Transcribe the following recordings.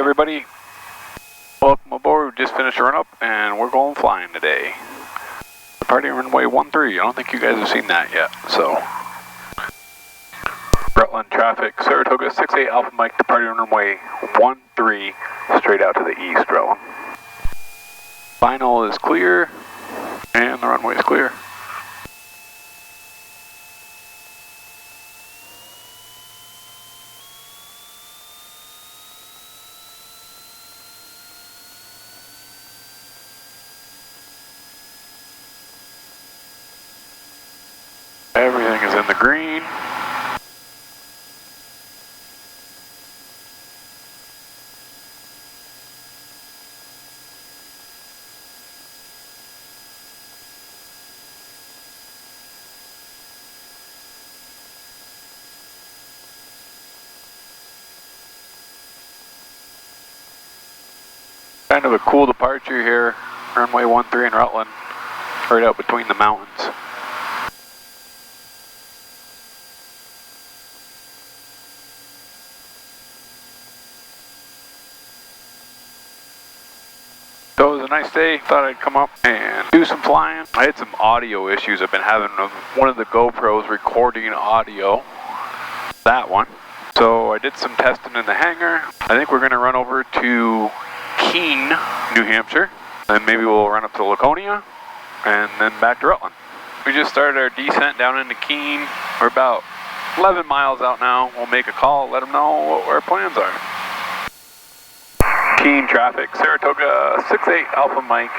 everybody, welcome aboard. We just finished a run up and we're going flying today. Departing runway 13. I don't think you guys have seen that yet, so. Rutland traffic, Saratoga 68 Alpha Mike, departing runway 13, straight out to the east, Rutland. Final is clear, and the runway is clear. Everything is in the green. Kind of a cool departure here, runway 13 in Rutland, right out between the mountains. So it was a nice day. Thought I'd come up and do some flying. I had some audio issues I've been having with one of the GoPros recording audio. That one. So I did some testing in the hangar. I think we're going to run over to KEEN, New Hampshire. Then maybe we'll run up to Laconia and then back to Rutland. We just started our descent down into KEEN. We're about 11 miles out now. We'll make a call, let them know what our plans are. KEEN traffic, Saratoga 68 Alpha Mike,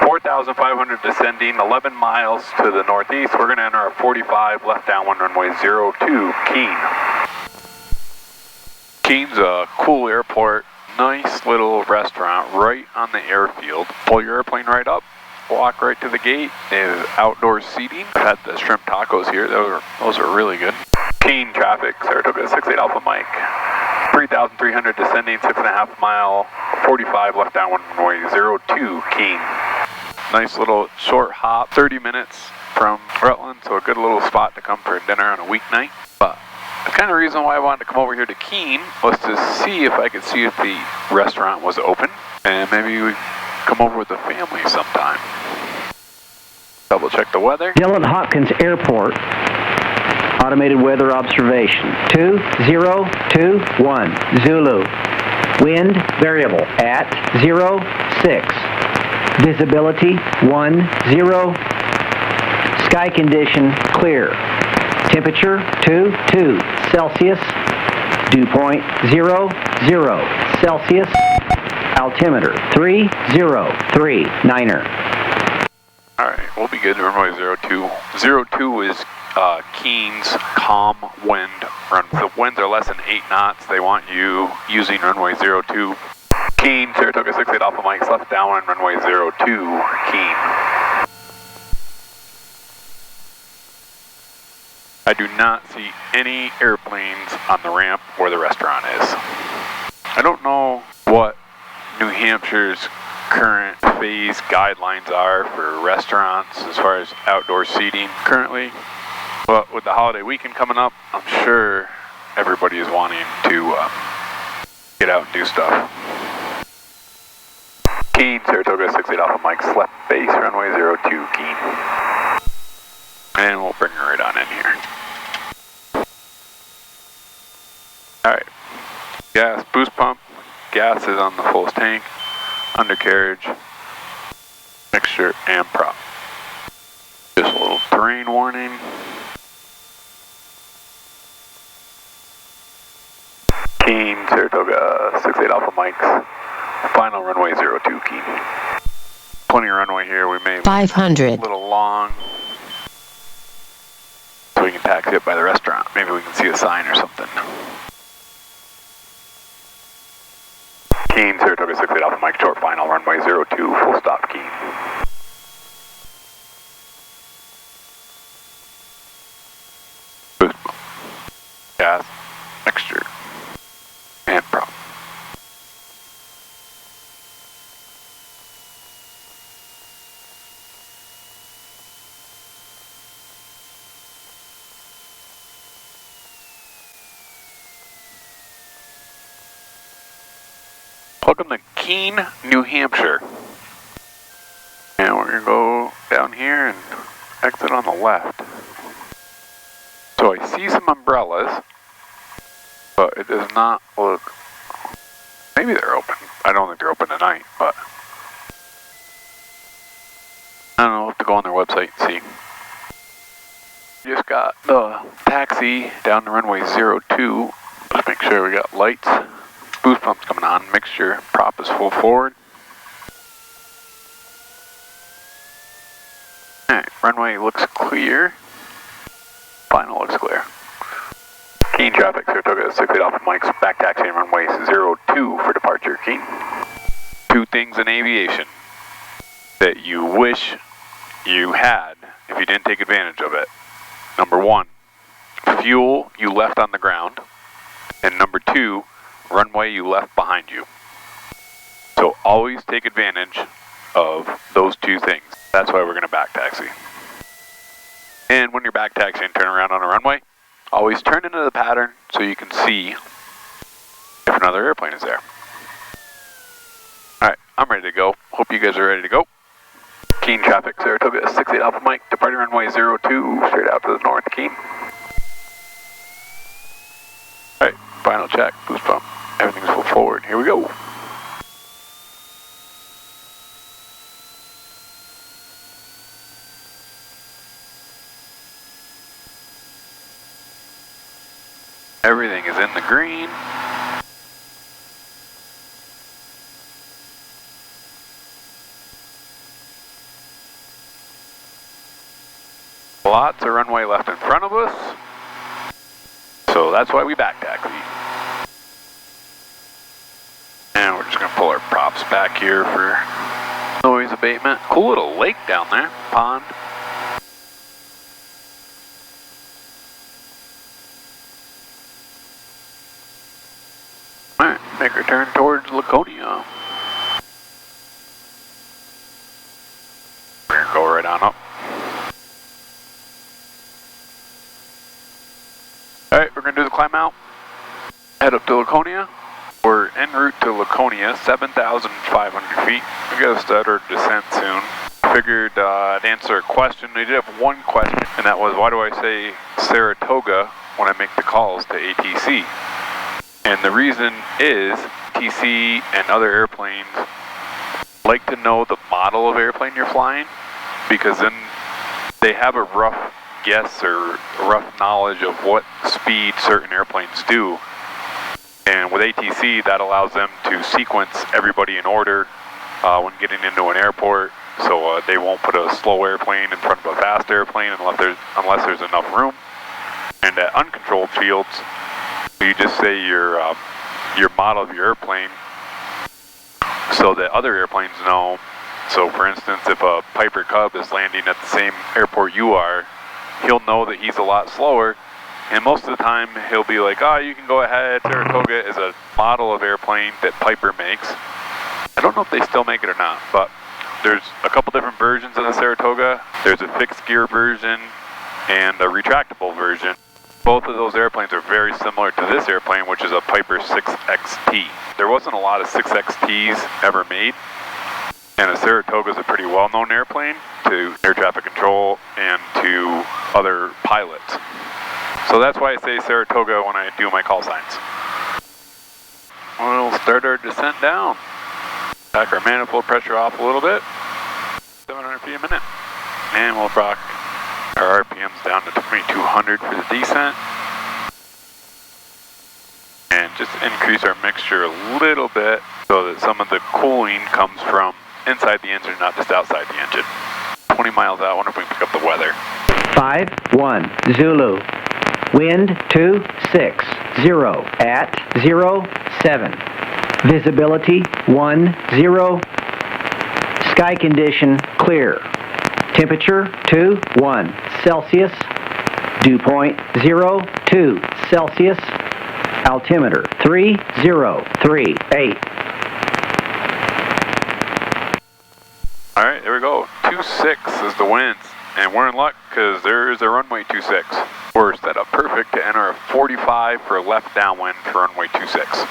4,500 descending, 11 miles to the northeast. We're going to enter our 45 left downwind runway 02, KEEN. KEEN's a cool airport, nice little restaurant right on the airfield. Pull your airplane right up, walk right to the gate. They have outdoor seating. I've had the shrimp tacos here, those are really good. KEEN traffic, Saratoga 68 Alpha Mike. 3,300 descending, 6.5 mile, 45 left downwind runway 02, KEEN. Nice little short hop, 30 minutes from Rutland, so a good little spot to come for dinner on a weeknight. But the kind of reason why I wanted to come over here to KEEN was to see if I could see if the restaurant was open, and maybe we come over with the family sometime. Double check the weather. Dillon Hopkins Airport. Automated weather observation, 2021, Zulu. Wind variable at 06. Visibility 10. Sky condition clear. Temperature 22 Celsius. Dew point 00 Celsius. Altimeter 3039er. Alright, we'll be good. Runway 02. 02 is KEEN's calm wind run. The winds are less than 8 knots. They want you using runway 02. KEEN, Saratoga 68 Alpha Mike's left downwind runway 02, KEEN. I do not see any airplanes on the ramp where the restaurant is. I don't know what New Hampshire's current phase guidelines are for restaurants as far as outdoor seating currently. But with the holiday weekend coming up, I'm sure everybody is wanting to get out and do stuff. KEEN, Saratoga 68 Alpha Mike's left base, runway 02, KEEN. And we'll bring her right on in here. Alright, gas boost pump. Gas is on the fullest tank. Undercarriage, mixture, and prop. Just a little terrain warning. KEEN, Saratoga 68 Alpha Mike's final runway 02, KEEN. Plenty of runway here. We may 500. A little long, so we can taxi up by the restaurant. Maybe we can see a sign or something. KEEN, Saratoga 68 Alpha Mike, short final runway 02, full stop, KEEN. Boost pump, gas, mixture, and prop. Welcome to Keene, New Hampshire. And we're going to go down here and exit on the left. So I see some umbrellas, but it does not look, maybe they're open. I don't think they're open tonight, but I don't know, we'll have to go on their website and see. Just got the taxi down to runway 02. Let's make sure we got lights. Boost pump's coming on. Mixture prop is full forward. Alright, runway looks clear. Final looks clear. Keene traffic, Saratoga 68 Alpha Mike's back taxiing runway 02 for departure. Keene. Two things in aviation that you wish you had if you didn't take advantage of it. Number one, fuel you left on the ground. And number two, runway you left behind you. So always take advantage of those two things. That's why we're going to back taxi. And when you're back taxiing, turn around on a runway, always turn into the pattern so you can see if another airplane is there. Alright, I'm ready to go. Hope you guys are ready to go. Keene traffic, Saratoga 68 Alpha Mike, departing runway 02, straight out to the north, Keene. Alright, final check, boost pump, everything's full forward, here we go. Everything is in the green. Lots of runway left in front of us, so that's why we back taxi. And we're just going to pull our props back here for noise abatement. Cool little lake down there, pond. Alright, make our turn towards Laconia. We're going to go right on up. Alright, we're going to do the climb out, head up to Laconia. We're en route to Laconia, 7,500 feet. We got to start our descent soon. Figured I'd answer a question. I did have one question, and that was, why do I say Saratoga when I make the calls to ATC? And the reason is, ATC and other airplanes like to know the model of airplane you're flying, because then they have a rough guess or rough knowledge of what speed certain airplanes do. And with ATC, that allows them to sequence everybody in order when getting into an airport, so they won't put a slow airplane in front of a fast airplane unless there's enough room. And at uncontrolled fields, you just say your model of your airplane so that other airplanes know. So for instance, if a Piper Cub is landing at the same airport you are, he'll know that he's a lot slower, and most of the time he'll be like, oh, you can go ahead. Saratoga is a model of airplane that Piper makes. I don't know if they still make it or not, but there's a couple different versions of the Saratoga. There's a fixed gear version and a retractable version. Both of those airplanes are very similar to this airplane, which is a Piper 6XT. There wasn't a lot of 6XTs ever made, and a Saratoga is a pretty well-known airplane to air traffic control and to other pilots. So that's why I say Saratoga when I do my call signs. We'll start our descent down. Back our manifold pressure off a little bit. 700 feet a minute. And we'll rock our RPMs down to 2200 for the descent. And just increase our mixture a little bit so that some of the cooling comes from inside the engine, not just outside the engine. 20 miles out, I wonder if we can pick up the weather. 5-1 Zulu. Wind 260 at 07. Visibility 10. Sky condition clear. Temperature 21 Celsius. Dew point 02 Celsius. Altimeter 3038. Alright, there we go. 26 is the winds. And we're in luck because there is a runway 26. We're set up perfect to enter a 45 for a left downwind for runway 26.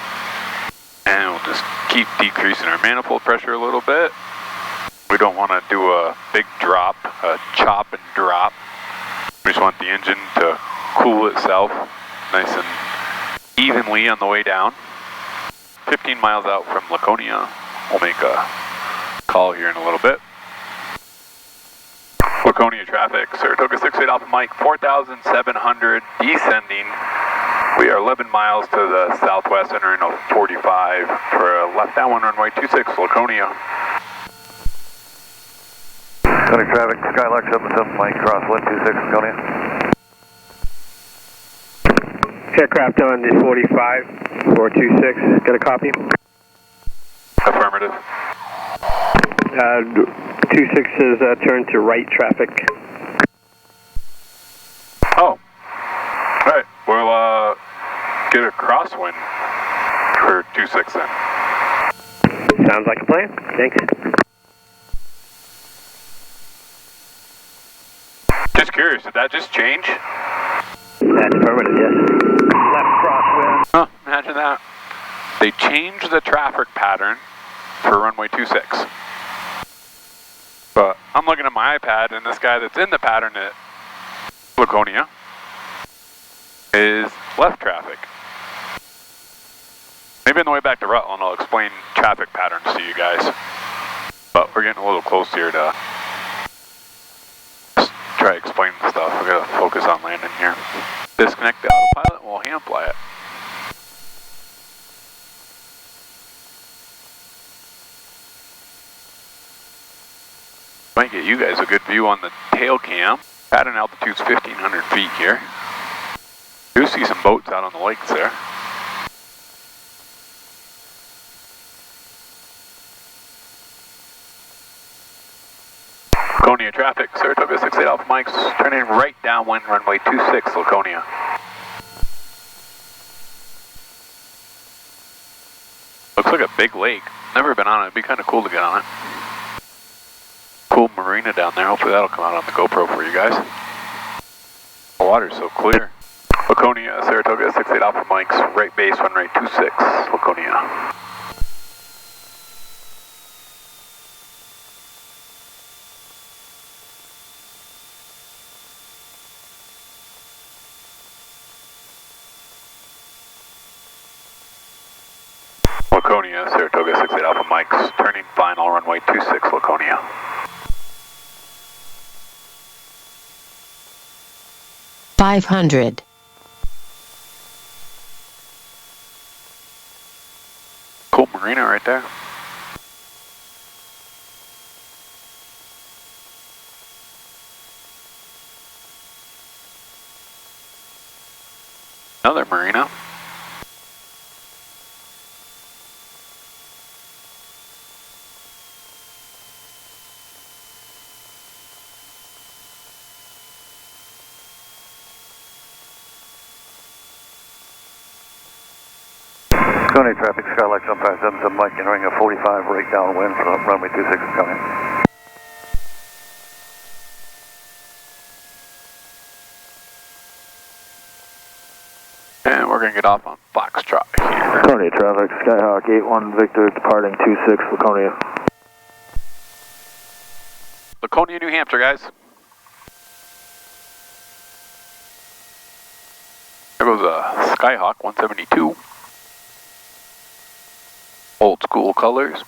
And we'll just keep decreasing our manifold pressure a little bit. We don't want to do a big drop, a chop and drop. We just want the engine to cool itself nice and evenly on the way down. 15 miles out from Laconia. We'll make a call here in a little bit. Laconia traffic, Saratoga 68 Alpha Mike, 4,700 descending. We are 11 miles to the southwest, entering a 45 for a left downwind runway 26, Laconia. Laconia traffic, Skylark 77 Mike, crosswind 26, Laconia. Aircraft on the 45, 426, got a copy? Affirmative. 26 is turn to right traffic. Oh, alright, we'll get a crosswind for 26 then. Sounds like a plan, thanks. Just curious, did that just change? That's affirmative, yes. Left crosswind. Huh, imagine that. They changed the traffic pattern for runway 26. But I'm looking at my iPad and this guy that's in the pattern at Laconia is left traffic. Maybe on the way back to Rutland I'll explain traffic patterns to you guys. But we're getting a little close here to just try to explain stuff. We gotta focus on landing here. Disconnect the autopilot and we'll hand fly it. Might get you guys a good view on the tail cam. Pattern altitude's 1,500 feet here. Do see some boats out on the lakes there. Laconia traffic, Saratoga 68 Alpha Mike's turning right downwind runway 26, Laconia. Looks like a big lake. Never been on it. It'd be kind of cool to get on it. Cool marina down there. Hopefully that'll come out on the GoPro for you guys. The water's so clear. Laconia, Saratoga 68 Alpha Mike's right base runway 26, Laconia. Laconia, Saratoga 68 Alpha Mike's turning final runway 26, Laconia. $500. Cool marina right there. Another marina. Laconia traffic, Skylark 7577 Mike, entering a 45 right downwind from runway 26, Laconia. And we're going to get off on Foxtrot here. Laconia traffic, Skyhawk 81 Victor, departing 26, Laconia. Laconia, New Hampshire, guys. There goes a Skyhawk 172. Old school colors.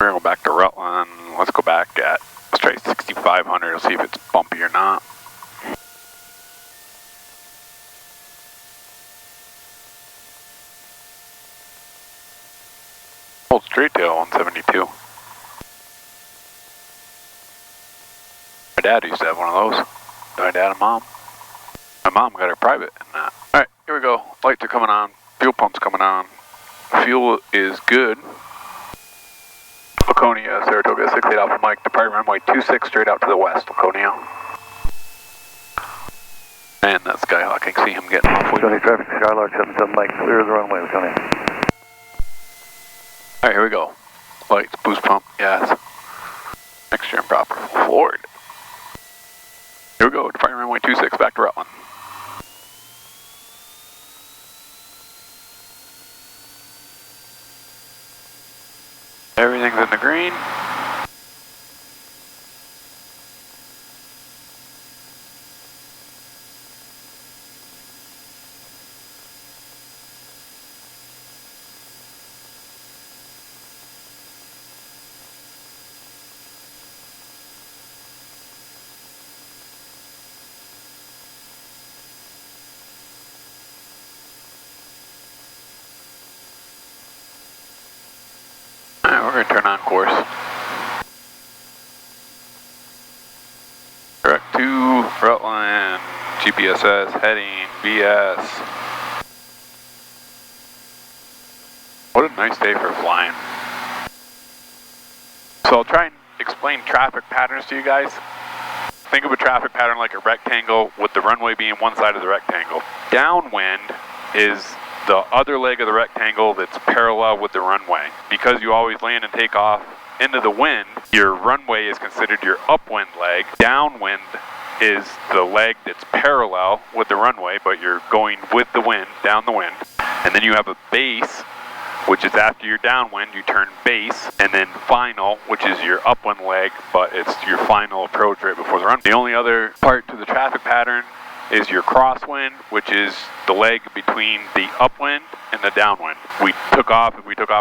We're going to go back to Rutland. Let's go back at, let's try 6,500. Let's see if it's bumpy or not. Old straight tail 172. My dad used to have one of those. My dad and mom. My mom got her private in that. Alright, here we go. Lights are coming on. Fuel pump's coming on. Fuel is good. Laconia, Saratoga 68 Alpha Mike, departing runway 26 straight out to the west, Laconia. And that Skyhawk, I can see him getting off. Laconia traffic, Skylark 77 Mike, clear the runway, Laconia. Alright, here we go. Lights, boost pump, gas. Mixture and proper forward. Here we go, departing runway 26 back to Rutland. Everything's in the green. Alright, we're going to turn on course. Direct to Rutland, GPSS, heading, BS. What a nice day for flying. So I'll try and explain traffic patterns to you guys. Think of a traffic pattern like a rectangle with the runway being one side of the rectangle. Downwind is the other leg of the rectangle that's parallel with the runway. Because you always land and take off into the wind, your runway is considered your upwind leg. Downwind is the leg that's parallel with the runway, but you're going with the wind, down the wind. And then you have a base, which is after your downwind, you turn base, and then final, which is your upwind leg, but it's your final approach right before the run. The only other part to the traffic pattern is your crosswind, which is the leg between the upwind and the downwind. If we took off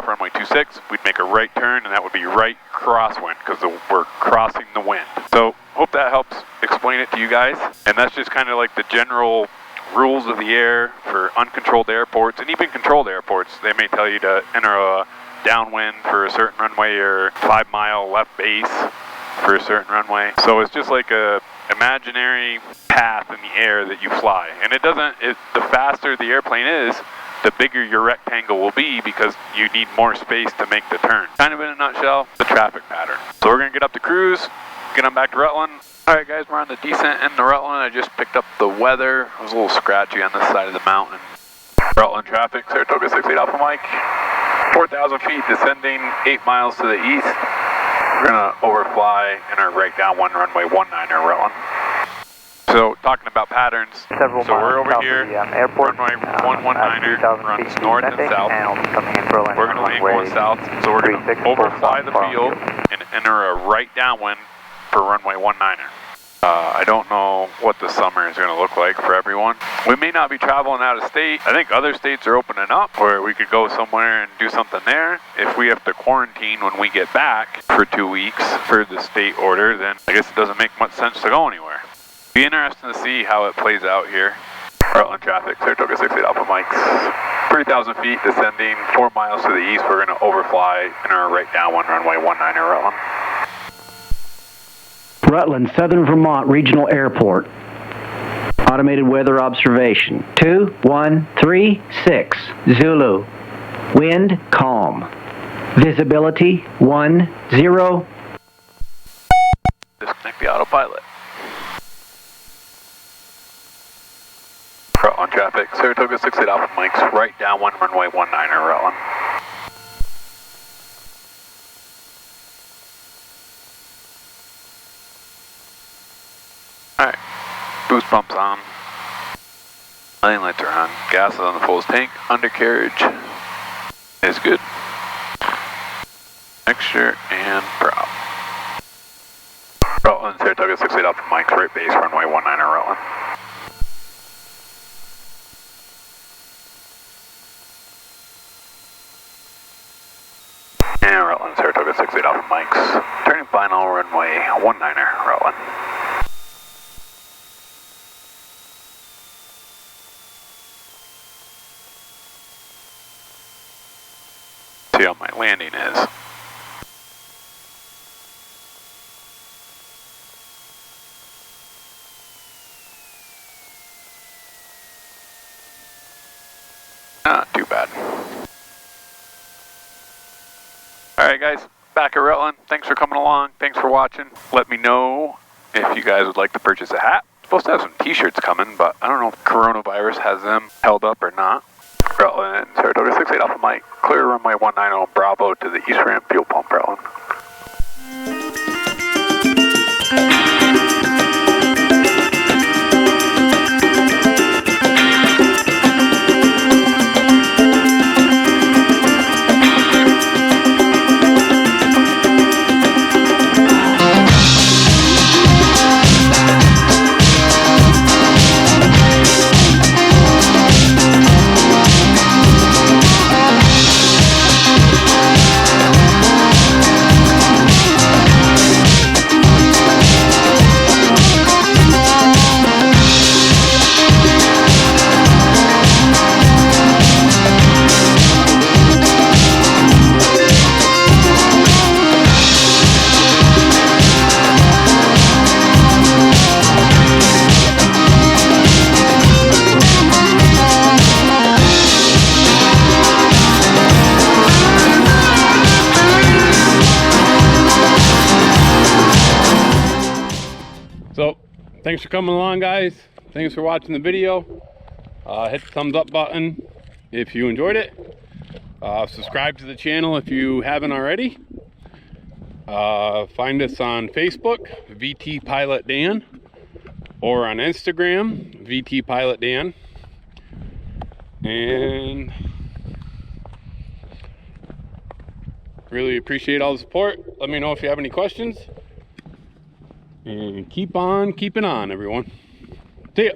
runway 26, we'd make a right turn, and that would be right crosswind, because we're crossing the wind. So, hope that helps explain it to you guys. And that's just kind of like the general rules of the air for uncontrolled airports, and even controlled airports. They may tell you to enter a downwind for a certain runway, or 5 mile left base for a certain runway. So it's just like a imaginary path in the air that you fly. And the faster the airplane is, the bigger your rectangle will be, because you need more space to make the turn. Kind of in a nutshell, the traffic pattern. So we're going to get up to cruise, get on back to Rutland. Alright guys, we're on the descent into Rutland. I just picked up the weather. It was a little scratchy on this side of the mountain. Rutland traffic, Saratoga 68 Alpha Mike. 4,000 feet, descending 8 miles to the east. We're going to overfly in our right downwind runway 19 Rutland. So, talking about patterns, so we're over here, runway 119 runs north and south. We're going to land going south, so we're going to overfly the field and enter a right downwind for runway 19. I don't know what the summer is going to look like for everyone. We may not be traveling out of state. I think other states are opening up where we could go somewhere and do something there. If we have to quarantine when we get back for 2 weeks for the state order, then I guess it doesn't make much sense to go anywhere. Be interesting to see how it plays out here. Rutland traffic, Saratoga 68 Alpha Mikes. 3,000 feet, descending 4 miles to the east. We're going to overfly in our right downwind runway 19 Rutland. Rutland, Southern Vermont Regional Airport. Automated weather observation. 2136 Zulu. Wind calm. Visibility 10. Disconnect the autopilot. Rutland traffic, Saratoga 68 Alpha Mike's right downwind runway 19 Rutland. Alright, boost pumps on, landing lights are on, gas is on the fullest tank, undercarriage is good, mixture and prop. Rutland, Saratoga 68 Alpha Mike's right base, runway 19 Rutland. And Rutland, Saratoga 68 Alpha Mike's turning final, runway 19 Rutland. See how my landing is. Not too bad. Alright guys, back at Rutland. Thanks for coming along. Thanks for watching. Let me know if you guys would like to purchase a hat. Supposed to have some t-shirts coming, but I don't know if coronavirus has them held up or not. Rutland, Saratoga 68 Alpha Mike, clear runway 190 Bravo to the east ramp fuel pump, Rutland. Thanks for coming along, guys. Thanks for watching the video. Hit the thumbs up button if you enjoyed it. Subscribe to the channel if you haven't already. Find us on Facebook, VT Pilot Dan, or on Instagram, VT Pilot Dan. And really appreciate all the support. Let me know if you have any questions. And keep on keeping on, everyone. See ya.